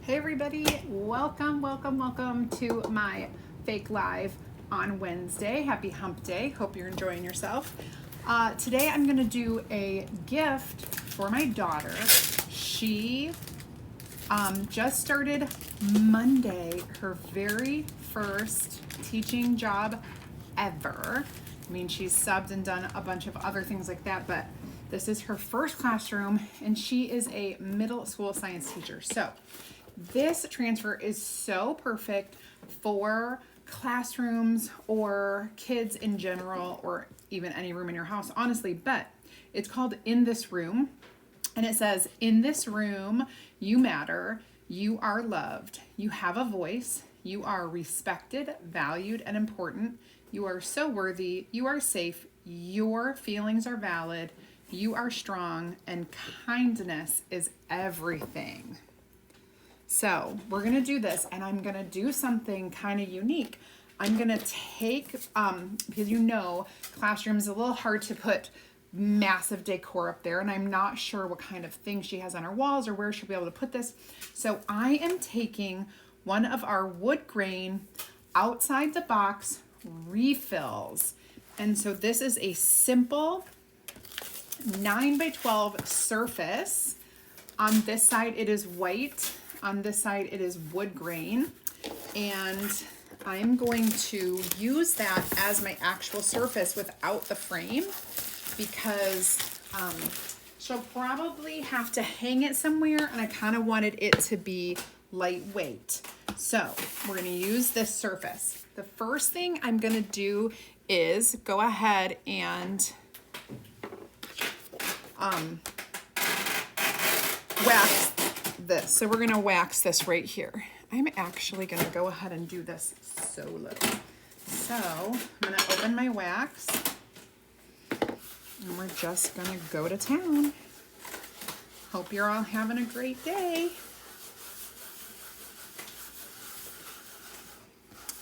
Hey everybody, welcome to my fake live on Wednesday. Happy hump day. Hope you're enjoying yourself. Today I'm gonna do a gift for my daughter. She just started Monday, her very first teaching job ever. I mean, she's subbed and done a bunch of other things like that, but this is her first classroom, and she is a middle school science teacher. So this transfer is so perfect for classrooms or kids in general, or even any room in your house, honestly. But it's called In This Room, and it says, "In this room, you matter, you are loved, you have a voice, you are respected, valued, and important. You are so worthy, you are safe, your feelings are valid, you are strong, and kindness is everything." So we're gonna do this, and I'm gonna do something kind of unique. I'm gonna take, because classroom is a little hard to put massive decor up there, and I'm not sure what kind of thing she has on her walls or where she'll be able to put this. So I am taking one of our wood grain outside the box refills. And so this is a simple 9x12 surface. On this side it is white. On this side it is wood grain, and I'm going to use that as my actual surface without the frame, because she'll probably have to hang it somewhere, and I kind of wanted it to be lightweight. So we're going to use this surface. The first thing I'm going to do is go ahead and wax this. So we're going to wax this right here. I'm actually going to go ahead and do this solo. So I'm going to open my wax, and we're just going to go to town. Hope you're all having a great day.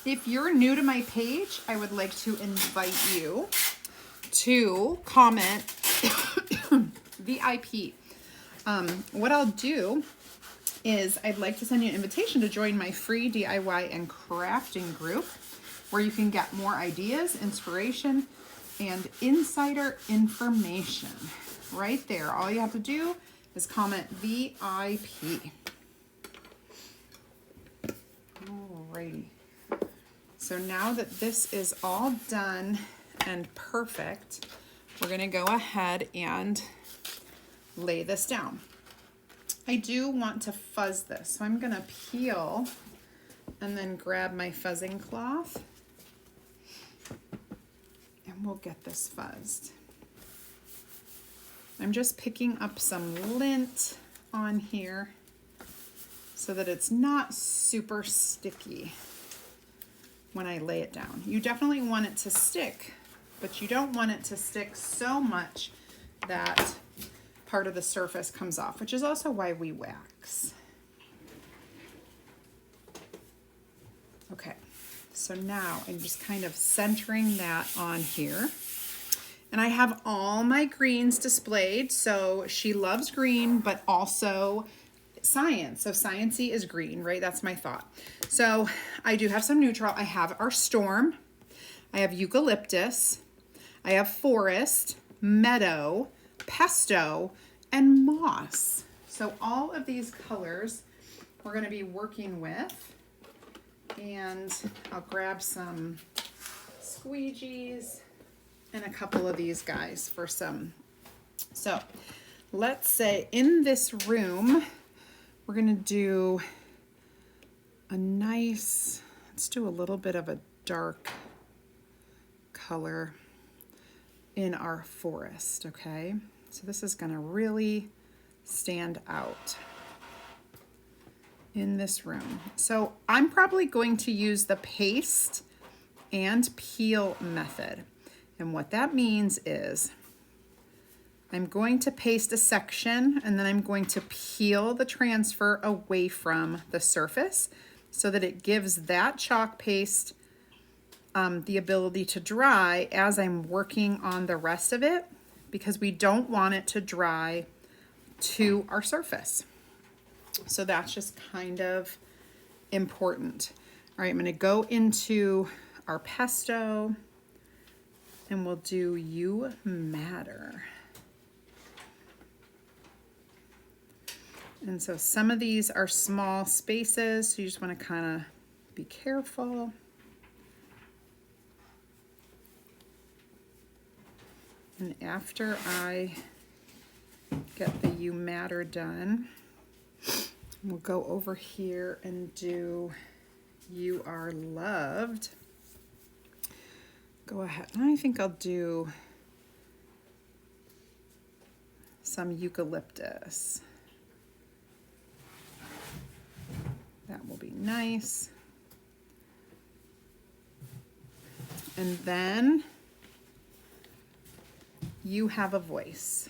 If you're new to my page, I would like to invite you to comment VIP. What I'll do is I'd like to send you an invitation to join my free DIY and crafting group, where you can get more ideas, inspiration, and insider information. Right there. All you have to do is comment VIP. Alrighty. So now that this is all done and perfect, we're going to go ahead and lay this down. I do want to fuzz this, so I'm going to peel and then grab my fuzzing cloth, and we'll get this fuzzed. I'm just picking up some lint on here so that it's not super sticky when I lay it down. You definitely want it to stick, but you don't want it to stick so much that part of the surface comes off, which is also why we wax. Okay, so now I'm just kind of centering that on here. And I have all my greens displayed. So she loves green, but also science. So sciencey is green, right? That's my thought. So I do have some neutral. I have our storm. I have eucalyptus. I have forest, meadow, pesto, and moss. So all of these colors we're going to be working with, and I'll grab some squeegees and a couple of these guys for some. So let's say in this room we're going to do a nice, let's do a little bit of a dark color in our forest, okay? So this is going to really stand out in this room. So I'm probably going to use the paste and peel method. And what that means is I'm going to paste a section, and then I'm going to peel the transfer away from the surface so that it gives that chalk paste the ability to dry as I'm working on the rest of it, because we don't want it to dry to our surface. So that's just kind of important. All right, I'm going to go into our pesto and we'll do You Matter. And so some of these are small spaces, so you just want to kind of be careful. And after I get the You Matter done, we'll go over here and do You Are Loved. Go ahead. I think I'll do some eucalyptus. That will be nice. And then You Have a Voice.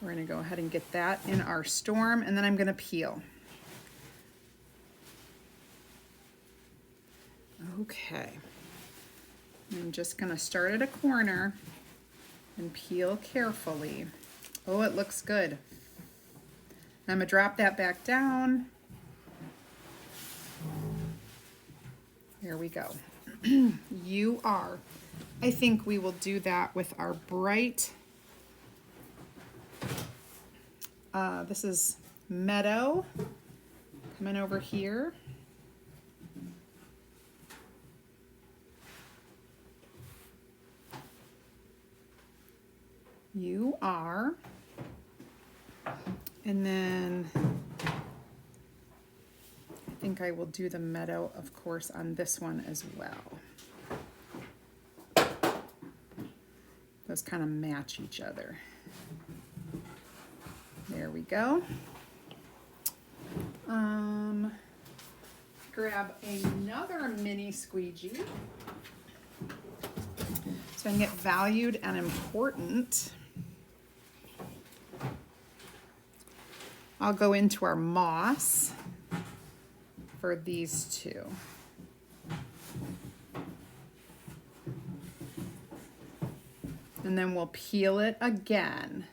We're going to go ahead and get that in our storm, and then I'm going to peel. Okay. I'm just going to start at a corner and peel carefully. Oh, it looks good. I'm going to drop that back down. There we go. You Are. I think we will do that with our bright. This is Meadow. Coming over here. You Are. And then I think I will do the meadow, of course, on this one as well. Those kind of match each other. There we go. Grab another mini squeegee so I can get valued and important. I'll go into our moss for these two. And then we'll peel it again.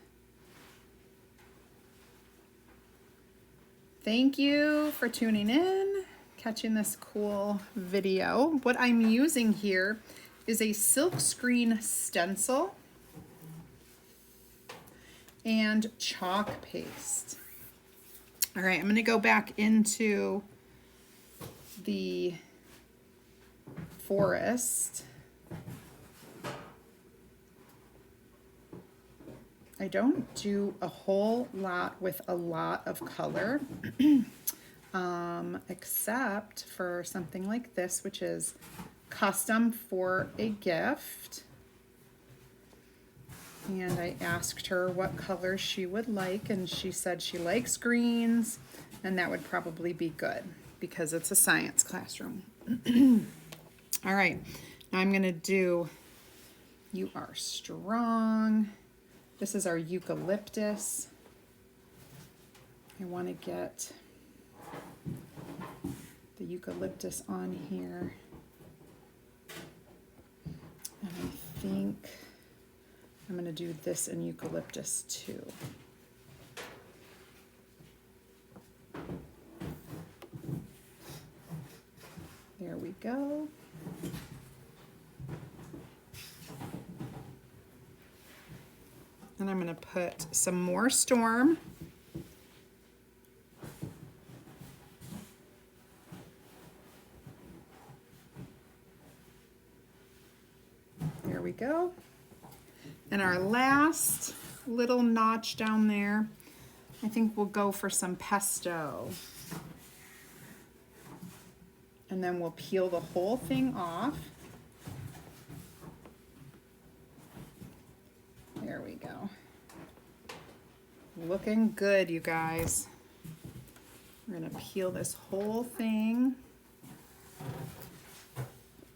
Thank you for tuning in, catching this cool video. What I'm using here is a silk screen stencil and chalk paste. All right, I'm going to go back into the forest. I don't do a whole lot with a lot of color, except for something like this, which is custom for a gift. And I asked her what color she would like, and she said she likes greens, and that would probably be good because it's a science classroom. All right, now I'm going to do You Are Strong. This is our eucalyptus. I want to get the eucalyptus on here. And I think I'm going to do this in eucalyptus too. There we go. And I'm going to put some more storm. There we go. And our last little notch down there, I think we'll go for some pesto. And then we'll peel the whole thing off. There we go. Looking good, you guys. We're gonna peel this whole thing.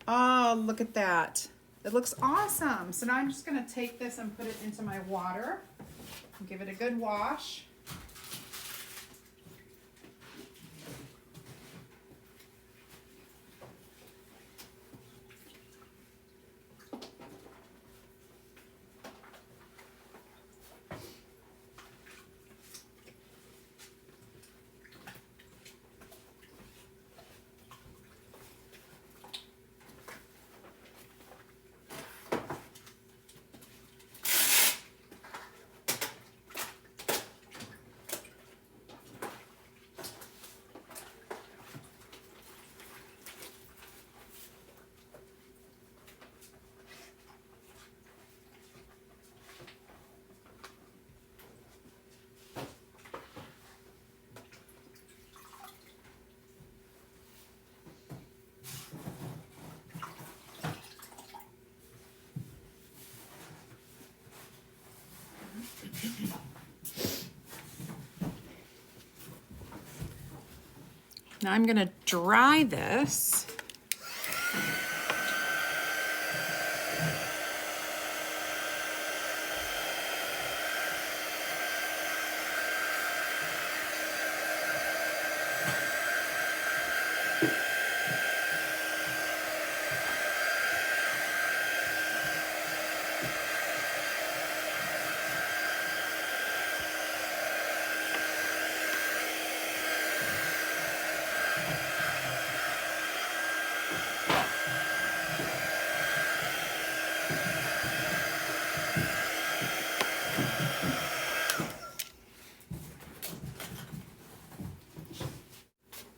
Oh, look at that. It looks awesome. So now I'm just gonna take this and put it into my water. Give it a good wash. Now I'm gonna dry this.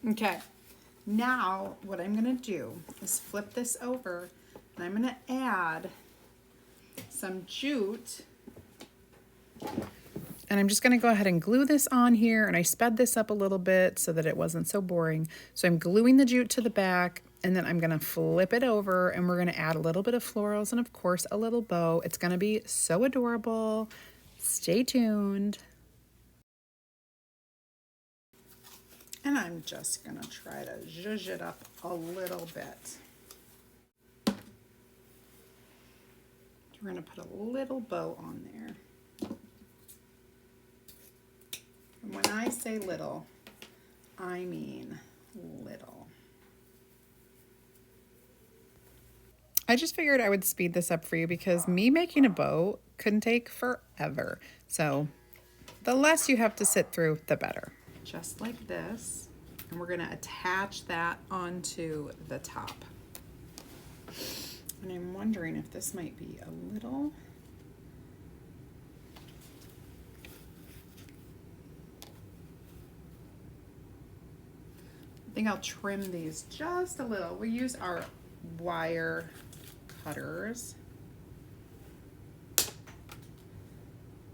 Okay, now what I'm gonna do is flip this over and I'm gonna add some jute. And I'm just gonna go ahead and glue this on here, and I sped this up a little bit so that it wasn't so boring. So I'm gluing the jute to the back, and then I'm gonna flip it over, and we're gonna add a little bit of florals and of course a little bow. It's gonna be so adorable. Stay tuned. And I'm just gonna try to zhuzh it up a little bit. We're gonna put a little bow on there. And when I say little, I mean little. I just figured I would speed this up for you because me making a bow can take forever. So the less you have to sit through, the better. Just like this. And we're gonna attach that onto the top. And I'm wondering if this might be a little. I think I'll trim these just a little. We use our wire cutters.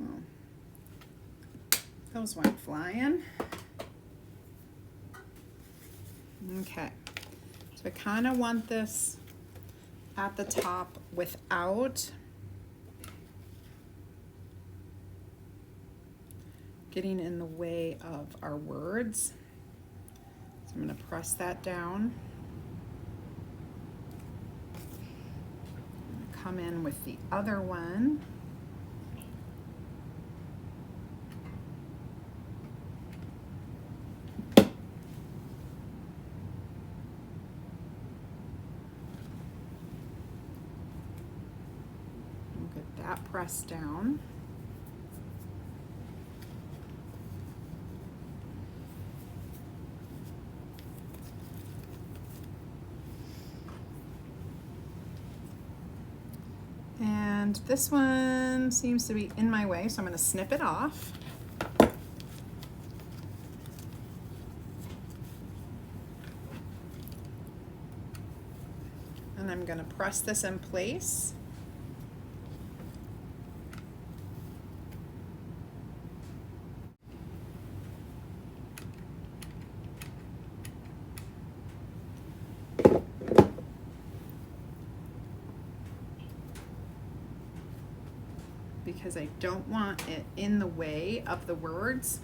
Oh, those went flying. Okay, so I kind of want this at the top without getting in the way of our words. So I'm going to press that down. I'm going to come in with the other one. Get that pressed down. And this one seems to be in my way, so I'm going to snip it off. And I'm going to press this in place. Because I don't want it in the way of the words.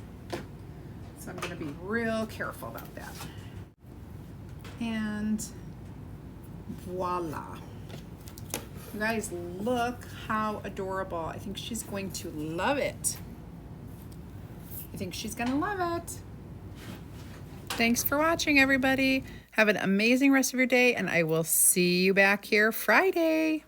So I'm going to be real careful about that. And voila. You guys, look how adorable. I think she's going to love it. I think she's going to love it. Thanks for watching, everybody. Have an amazing rest of your day, and I will see you back here Friday.